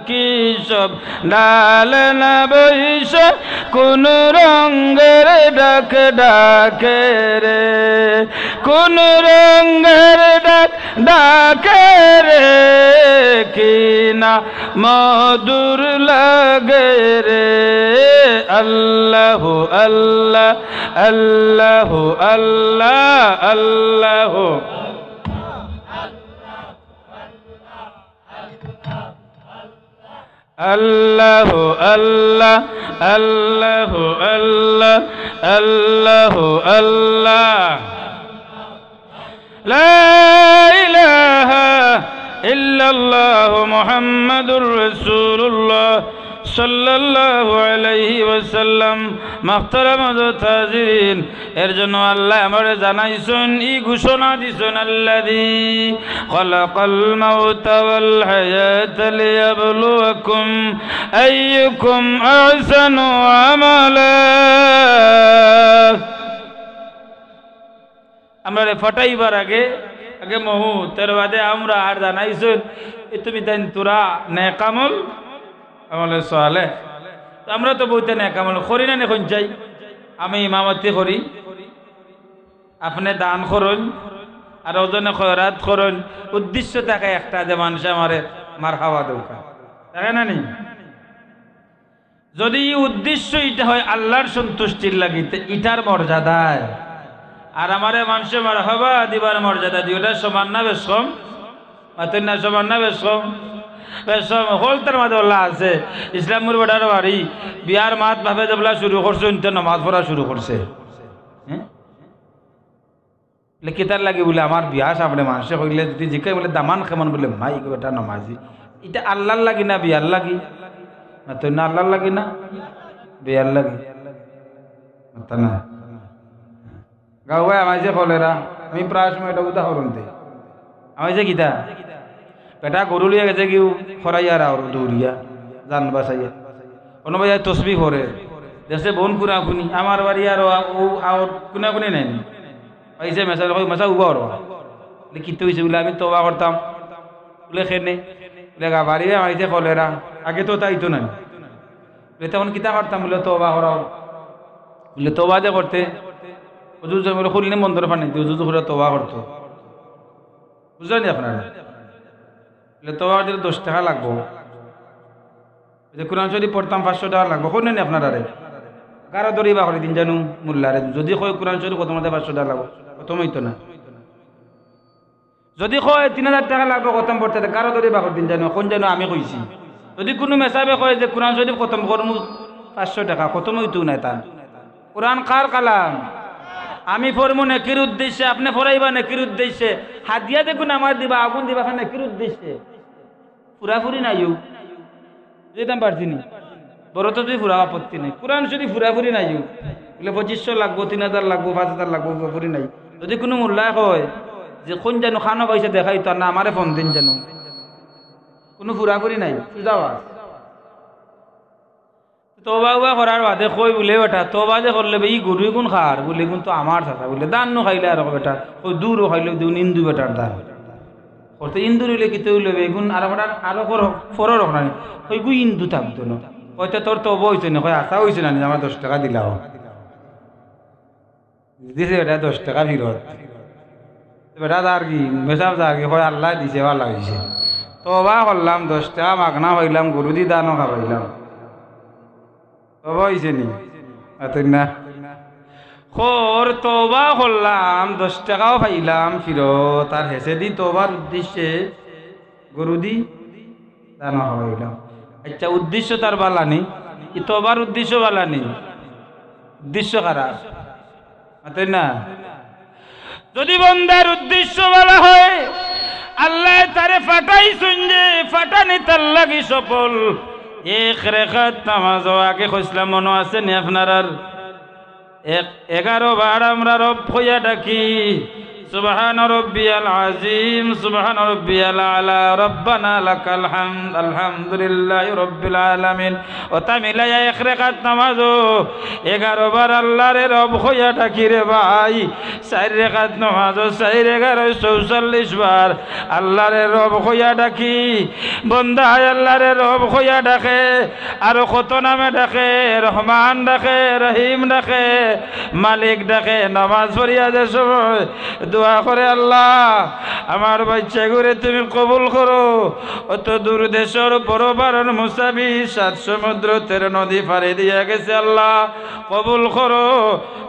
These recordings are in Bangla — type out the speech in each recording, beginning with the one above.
কি সব ডাল না বৈশা কোন রঙের ডাক ডাকে রে, কোন রঙের ডাক ডাকে রে, কি না মধুর লাগে রে। আল্লাহ আল্লাহ আল্লাহ আল্লাহ আল্লাহ আল্লাহ আল্লাহ আল্লাহ আল্লাহ আল্লাহ আল্লাহ লা ইলাহা ইল্লাল্লাহু মুহাম্মাদুর রাসূলুল্লাহ সাল্লাল্লাহু আলাইহি ওয়াসাল্লাম। মুহতারাম হাজিরিন, এর জন্য আল্লাহ আমারে জানাইছেন, ই ঘোষণা দিছেন, আল্লাযী খালাকাল মাউতা ওয়াল হায়াতা লিয়াবলুয়াকুম আইয়ুকুম আহসানু আমালা। আমরা ফটাইবার আগে মহু তের বাদে আমরা আর জানাইছেন, তুমি তাই তোরা নেকামল আমলে সোয়ালে। আমরা তো বলতে নেকামল করি না, এখন চাই আমি ইমামতি করি, আপনি দান করুন আর ওজনে খয়রাত করুন। উদ্দেশ্য থাকে একটা, যে মানুষ আমারে মার খাওয়া দরকার, তাই না? নি যদি উদ্দেশ্য এটা হয় আল্লাহর সন্তুষ্টির লাগিতে, ইটার মর্যাদায় আর আমারে মানুষে মার খাওয়া দিবার মর্যাদা দিয়ে, ওটা সমান না বেশ কম? না সমান না বেশ কম? হলতার মাঝে ওল্লা আছে ইসলামপুর বেটার বাড়ি বিয়ার মাত ভাবে যেগুলা শুরু করছে, নামাজ পড়া শুরু করছে। কিতার লাগে বলে আমার বিয়া সামনে মানুষে কইলে যদি জিজ্ঞাসা বলে দামান কেমন বলে মাই বেটা নমাজি, এটা আল্লাহর লাগি না বিয়ার লাগি? তো না আল্লাহর লাগি না বিয়ার লাগি না। গাও ভাই আমায় যে কলেরা, আমি প্রায় সময় এটা উদাহরণ দিই। আমি যে গীতা বেটা গরু লিয়া গেছে কেউ খরাইয়ার আর দৌড়িয়া জান বাসাইয়া, কোনো ভাই তসবি করে দেশে বোন কুনা কুনি, আমার বাড়ি আর কুনা কুনি নাই পাইছে মেসা মেসা উবা কিতে হয়েছে বলে আমি তোবা করতাম বলে খেনে বলে বাড়ি আমাইছে কলেরা, আগে তো তাই তো নাই বলে তখন কিতা করতাম বলে তোবা করাও, বলে তোবা যে করতে হুজুর বলে খুললে মন্দির পানি দিয়ে হুজুর করে তোবা করতো, বুঝলেন আপনারা? বলে তোবা যদি 10 টাকা লাগবো, কোরআন শরীফ পড়তাম 500 টাকা লাগবো, শুনেন আপনারা রে কারো দড়ি বা করে দিন জানু মোল্লারে, যদি কয় কোরআন শরীফ কত মধ্যে 500 টাকা লাগবো, প্রথমই তো না। যদি কয় 3000 টাকা লাগবো খতম পড়তে, কারো দড়ি বা করে দিন জানু, কোন জানু আমি কইছি। যদি কোনো মেসাবে কয় যে কোরআন শরীফ খতম করমু 500 টাকা, খতমই তো নাই। তার কোরআন কার কালাম? আমি পড়বো নেকির উদ্দেশ্যে, আপনি পড়াইবা নেকির উদ্দেশ্যে, হাদিয়া দেখুন আমার দিবা, আগুন দিবা নেকির উদ্দেশ্যে, ফুরাফুরি নাইও যেতাম পারছি নি বড় তো তুই ফুরা আপত্তি নেই। কোরআন যদি ফুরাফুরি নাইও বলে 2500 লাগবো, 3000 লাগবো, 5000 লাগবো, ফুরাফুরি নাই। যদি কোনো মোল্লায় কয় যে কোন জানো খানো পয়সা দেখাই তো না আমারে ফোন দিন জানো, কোনো ফুরাফুরি নাই, সুজাওয়া তোবা উবা করার বাদে কই বলে বেটা তোবা যে করলে ই গরু গুণ খার বলে গুণ তো আমার চাচা বলে দান নো খাইলে আর বেটা ওই দূরও খাইলে দিন ইন্দু বেটার দান করতে ইন্দুর হইলে কিতে হইলে বেগুন আর বেটার আরো ফরর রাখনা ওই গু ইন্দু থাকতো না হয়তো তোর তো হয়েছে না কয় আশা হয়েছে না আমার 10 টাকা দিলাও দিছে বেটা 10 টাকা ফিরত বেটা আর কি মেসাব আর কি হয় আল্লাহ দিছে ভালো হয়েছে তোবা করলাম 10 টাকা মাগনা হইলাম গরু দি দানও খাওয়াইলাম তোবা হয়েছে নি এতই না খোর তোবা করলাম 10 টাকাও পাইলাম ফিরত আর হেসে দি তোবার উদ্দেশ্যে গরু দি দানও খাওয়াইলাম। আচ্ছা উদ্দেশ্য তার বালানি ই তোবার উদ্দেশ্য বালানি উদ্দেশ্য খারাপ এতই না। যদি বন্দার উদ্দেশ্য বলা হয় আল্লাহ তারে ফাটাইছেন যে ফাটানি তার লাগি সফল এক রেখাত নামাজ আগে কইছিলাম মনে আছে নি আপনার 11 বার আমরা রব হইয়া ডাকি سبحان ربي العظيم سبحان ربي الأعلى ربنا لك الحمد الحمد لله رب العالمين وتملا يا إخرقات نمازو 11 বার আল্লাহরে রব হইয়া ডাকি রে ভাই 4 রাকাত নামাজও 4 11 44 বার আল্লাহরে রব হইয়া ডাকি বান্দা আল্লাহরে রব হইয়া ডাকে আর কত নামে ডাকে রহমান ডাকে রহিম ডাকে মালিক ডাকে নামাজ পড়িয়া যে সময় দোয়া করে আল্লাহ আমার বাচ্চা ঘুরে তুমি কবুল করো অত দূর দেশের পরবারণ মুসাফি 7 সমুদ্র 13 নদী পাড়ি দিয়া গেছে আল্লাহ কবুল করো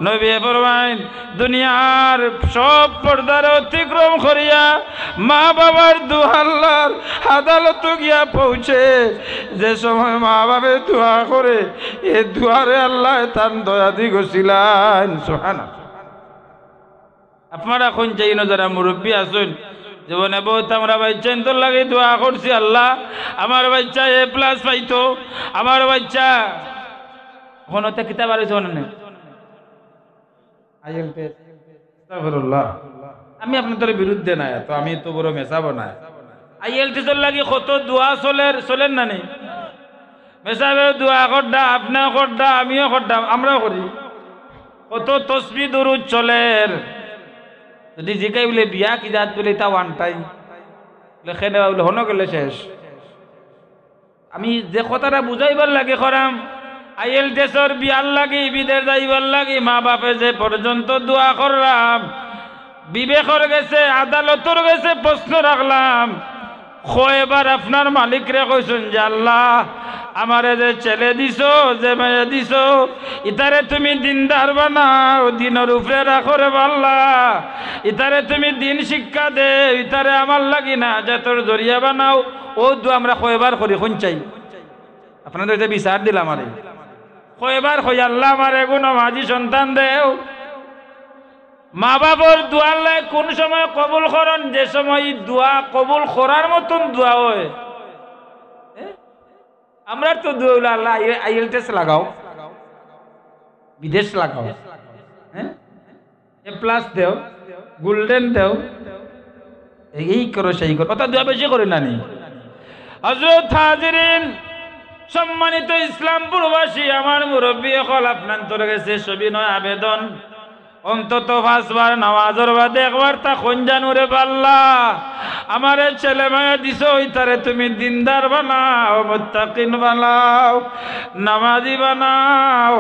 নবী ফরমাইন দুনিয়ার সব পর্দার অতিক্রম করিয়া মা বাবার দোয়া আল্লাহর আদালত গিয়া পৌঁছে যে সময় মা বাবা দোয়া করে এই দোয়ারে আল্লাহ তার দয়া দি গছিলেন সুবহানাল্লাহ আপনারা কোন চাই না যারা মুরব্বী আসুন জীবনে বহুত আমরা বাচ্চা তোর লাগে দোয়া করছি আল্লাহ আমার বাচ্চা A+ পাইতো আমার বাচ্চা কোনতে কিতাব আরছে না আস্তাগফিরুল্লাহ আমি আপনাদের বিরুদ্ধে না তো আমি তো বড় মেসাবো না IELTS এর লাগি কত দোয়া চলেন না নেই মেসাবে দোয়া করডা আপনিও করডা আমিও করডাম আমরাও করি কত তসবিহ দরুদ চলের যদি জিকাই বলে বিয়া কি জাত বলে তা ওয়ান টাইম লেখে দেওয়া বলে হনো গেলে শেষ আমি যে কথাটা বুঝাইবার লাগে করাম IELTS এর বিয়ার লাগি বিদেশ যাইবার লাগি মা বাপে যে পর্যন্ত দোয়া করলাম বিবেকর গেছে আদালতর গেছে প্রশ্ন রাখলাম কয়বার আপনার মালিক রে কইছেন যে আল্লাহ আমারে যে ছেলে দিছো যে মেয়ে দিছো ইতারে তুমি দিনদার বানাও দিনের উপরে রাখো রে আল্লাহ ইতারে তুমি দিন শিক্ষা দে ইতারে আমার লাগি না যে তোর জরিয়া বানাও ও দোয়া আমরা কয়বার করি কোন চাই আপনাদের এটা বিচার দিলাম আমারে কয়বার কই আল্লাহ আমারে গুণ মাঝি সন্তান দেও মা বাবার দোয়ার লাই কোন সময় কবুল করেন যে সময় দোয়া কবুল করার মতন দোয়া হয় আমরা তো দোয়া হলো আল্লাহ IELTS লাগাও বিদেশ লাগাও হ্যাঁ A+ দেও গোল্ডেন দেও এই করো সেই করো কথা দোয়া বেশি করে না নি হযরত হাজিরিন সম্মানিত ইসলাম প্রবাসী আমার মুরব্বী হল আপনার তোর গেছে সবিনয় আবেদন অন্তত 5 বার নামাজের বাদে একবার তা কোন জানুরে পাল্লা আমারে ছেলে মেয়ে দিছো ইতারে তুমি দিনদার বানাও মুত্তাকিন বানাও নামাজি বানাও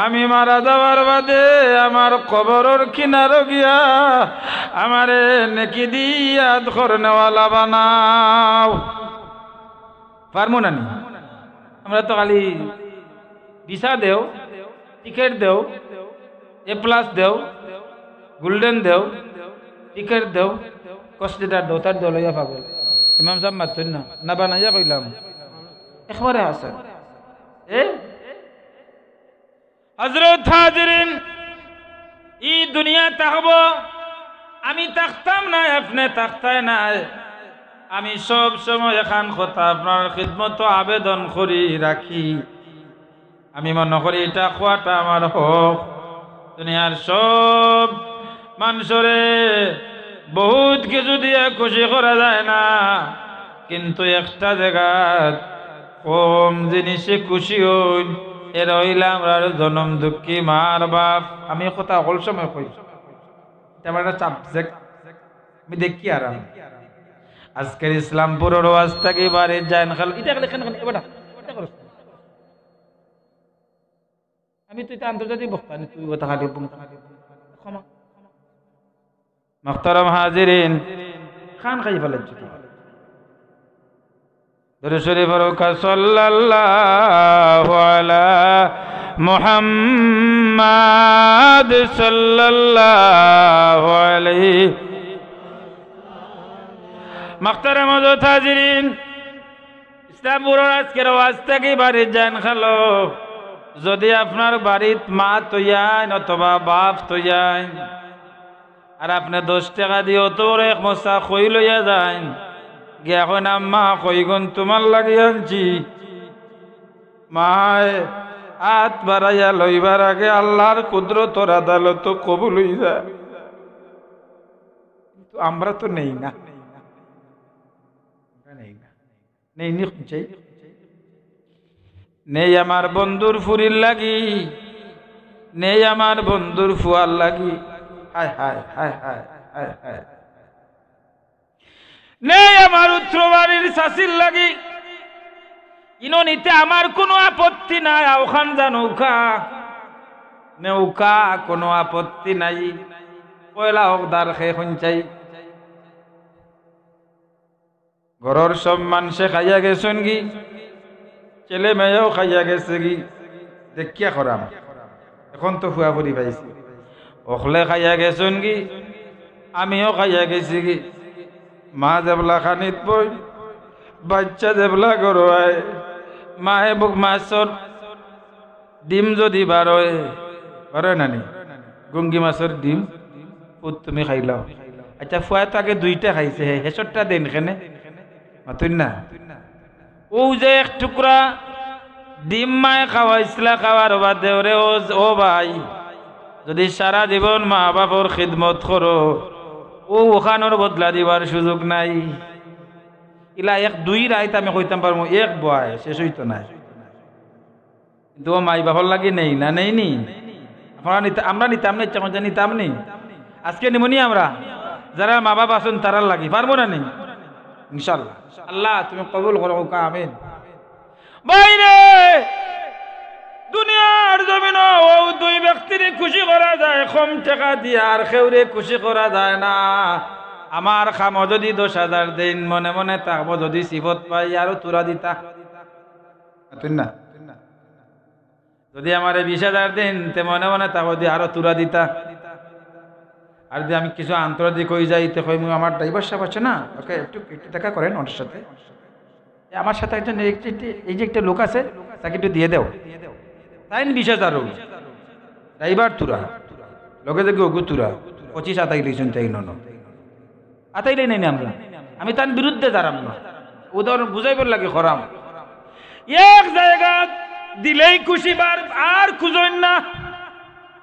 আমি মারা যাওয়ার বাদে আমার কবরের কিনারে গিয়া আমারে নেকি দিয়া করনেওয়ালা বানাও পারমু না নি আমরা তো খালি ভিসা দেও টিকিট দেও A+ দেও গোল্ডেন দেও টিকিট দেও কষ্টিদার দেও তার দেও লইয়া পাগল ইমাম সাহেব মাতুন না বানাইয়া কইলাম একবারে আছে হযরত হাজিরিন এই দুনিয়া থাকব আমি থাকতাম না আপনি থাকতাই না আমি সব সময় এখান কথা আপনার খিদমত আবেদন করি রাখি আমি মনে করি এটা খোয়াটা আমার হক দুনিয়ার সব মানুষরে বহুত কিছু দিয়ে খুশি করা যায় না কিন্তু একটা জায়গা কম জিনিসে খুশি হই এর হইলে আমরা জনম দুঃখী মার বাপ আমি কথা সকল সময় কই এটা আমার একটা সাবজেক্ট আমি দেখি আর আজকের ইসলামপুরের ওয়াজ থেকে বাড়ি যান খাল এটা দেখেন বেটা আমি তুই তো আন্তর্জাতিক বক্তা তুই কথা খালি ক্ষমা মুহতারাম হাজিরিন খান খাই ফেলেছি দরুদ শরীফ পড়ো সাল্লাল্লাহু আলা মুহাম্মাদ সাল্লাল্লাহু আলাইহি মুহতারাম হাজিরিন ইসলামপুরের আজকের ওয়াজ থেকে বাড়ি যান খালো যদি আপনার বাড়িত মা তৈয়ান অথবা বাপ তৈয়ান আর আপনি 10 টাকা দিয়ে অত বড় এক মশা খই লইয়া যান গিয়া এখন আম্মা কইগুন তোমার লাগি আনছি মায় হাত বাড়াইয়া লইবার আগে আল্লাহর কুদরতর আদালত কবুল হইয়া তো আমরা তো নেই না, নেই নি চাই নেই আমার বন্ধুর ফুরির লাগি, নেই আমার বন্ধুর ফুয়ার লাগি, হায় হায় হায় হায় হায় হায়, নেই আমার উত্তরবাড়ির শাসির লাগি, ইননিতে আমার কোনো আপত্তি নাই, ওখান যা নৌকা নৌকা কোনো আপত্তি নাই, পয়লা হকদার খে চাই। ঘরের সব মানুষে খাইয়া গেছেন গি, ছেলে মেয়েও খাইয়া গেছে গি, দেখিয়া করাম এখন তো ফুয়া ফুরি পাইছি, ওখলে খাইয়া গেছেন গি, আমিও খাইয়া গেছি গি। মা দেবলা খানিত বই, বাচ্চা দেবলা গরোয়, মায়ে বুক মাছর ডিম যদি বারোয় বারো নানি, গুঙ্গি মাছের ডিম পুত তুমি খাইলাও। আচ্ছা ফুয়া তো আগে দুইটা খাইছে, হেসরটা দেন কেনে মাতুন না? ও যে এক টুকরা ডিম মায়ে খাওয়াইছিলা, খাওয়ার বাদে ওরে ও ভাই যদি সারা জীবন মা বাপর খিদমত করো, ও ওখানোর বদলা দিবার সুযোগ নাই। ইলা এক দুই রাইত আমি কইতাম পারবো, এক বয় শেষ হইতো না, কিন্তু ও মাই বাপর লাগি নেই না, নেই নি আপনারা আমরা নিতাম না, ইচ্ছা করছে নিতাম নি, আজকে নিমনি আমরা যারা মা বাবা আছেন তারার লাগি পারবো না নেই ইনশাল্লাহ। আল্লাহ তুমি কবুল করো, আমিন। বাইরে দুনিয়ার জমিন ও দুই ব্যক্তির খুশি করা যায় কম টাকা দিয়ে, আর কেউরে খুশি করা যায় না। আমার খামো যদি 10,000 দিন, মনে মনে থাকবো যদি সিফত পাই আরো তুরা দিতা না, যদি আমার 20,000 দিন তে মনে মনে থাকবো দি আরো তুরা দিতা। আর যদি আমি কিছু আন্তর্জাতিক হয়ে যাই তো কই আমার ড্রাইভার সাহেব আছে না, ওকে একটু দেখা করেন ওর সাথে, আমার সাথে একজন এই যে একটা লোক আছে তাকে একটু দিয়ে দেও, তাই 20,000 ড্রাইভার তুরা লোকে দেখি ওগু তুরা 25 আতাই লিখছেন, তাই নন আতাইলেই নেই আমরা, আমি তার বিরুদ্ধে দাঁড়াম না, উদাহরণ বুঝাইবার লাগে খরাম। এক জায়গা দিলেই খুশি বার আর খুঁজেন না,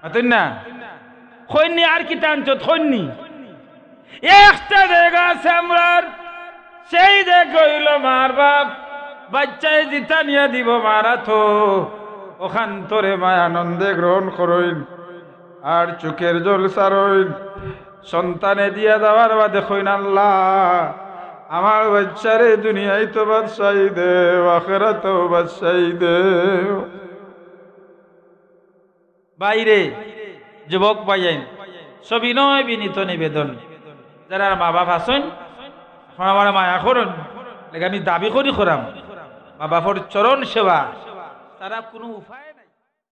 আতেন না খৈনি আর কি টানছ খৈনি, একটা জায়গা আছে আমরার, সেই যে কইল মার বাপ বাচ্চায় জিতা নিয়ে দিব মারা তো ওখান তোরে মায় আনন্দে গ্রহণ করইন আর চোখের জল সারইন, সন্তানে দিয়া দেওয়ার বাদে কইন আল্লাহ আমার বাচ্চারে দুনিয়ায় তো বাদশাহী দেও, আখিরাতেও বাদশাহী দেও। বাইরে যুবক পাইয়েন সবিনয় বিনীত নিবেদন, যারা মা বাপ আছেন এখন আমার মায়া করুন, আমি দাবি করি করাম মা বাপর চরণ সেবা, তারা কোনো উপায়